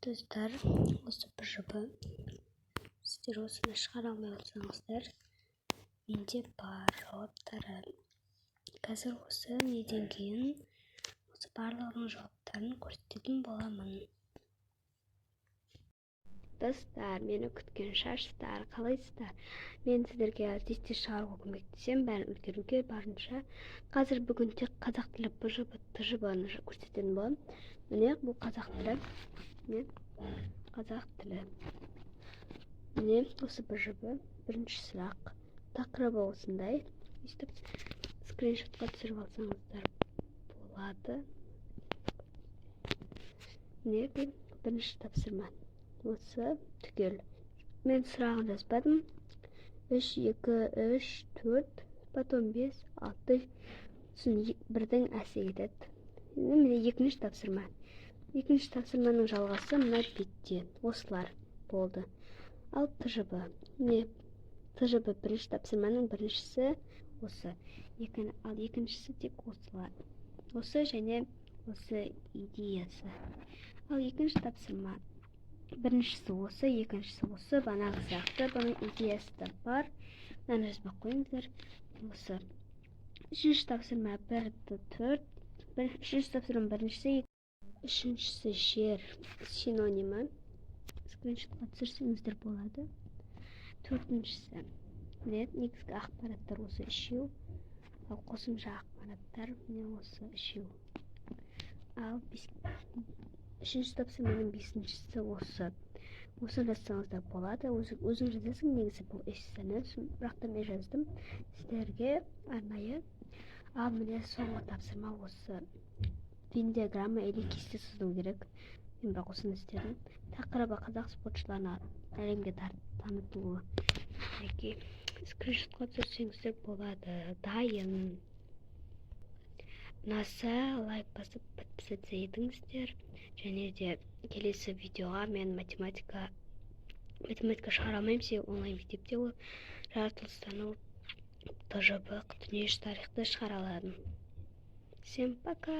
достар, осы бір жоба сіздер осыны шығара алмай отырсаңыздар, менде бар жауаптары. Қазір осы неден кейін осы барлығының жауаптарын көрсететін боламын. Достар, мені күткен шаштар, қалайсыздар? Мен сіздерге тез шығаруға көмектесем, бәрін үлгеруге барынша. Қазір бүгін тек қазақ тілі ПЖБ-ны көрсететін боламын. Міне, бұл қазақ тілі. Мен қазақ тілі. Міне, осы ПЖБ. Бірінші сұрақ. Тақырыбы осындай. Өйстіп скриншотқа түсіріп алсаңыздар болады. Міне, бұл бірінші тапсырма. Осы түгел. Мен сұрағын жазбадым. 3, 2, 3, 4, потом 5, 6. Сосын бірдің әсі кетеді. Міне екінші тапсырма. Екінші тапсырманың жалғасы мына бетте. Осылар болды. Ал ТЖБ. Міне ТЖБ бірінші тапсырманың біріншісі осы. Ал екіншісі тек осылар. Осы және осы идеясы. Ал екінші тапсырма. Біріншісі осы, екіншісі осы, банағы сияқты. Бұның идеясы да бар. Мынаны жазбақ қойыңыздар. Осы. Үшінші тапсырма 1-4. Үшінші тапсырма біріншісі, үшіншісі жер синонимі. Скриншотқа түсірсеңіздер болады. Төртіншісі. Негізгі ақпараттар осы үшеу. Ал қосымша ақпараттар міне осы үшеу. Ал үшінші тапсырманың бесіншісі осы. Осыны жазсаңыздар болады. Өзің жазасың, негізі бұл эссені, бірақ та мен жаздым сіздерге арнайы. Ал міне соңғы тапсырма осы. Вен-диаграмма или кесте сызу керек. Мен бірақ осыны істедім. Тақырыбы қазақ спортшыларына әлемге танытылуы. Скриншотқа түсірсеңіздер болады. Дайын. ұнаса лайк басып подписаться етіңіздер. Және де келесі видеоға мен математика шығара алмаймын, себебі онлайн мектепте ол жаратылыстану, ТЖБ, дүниежүзі тарихты шығара аладым. Всем пока!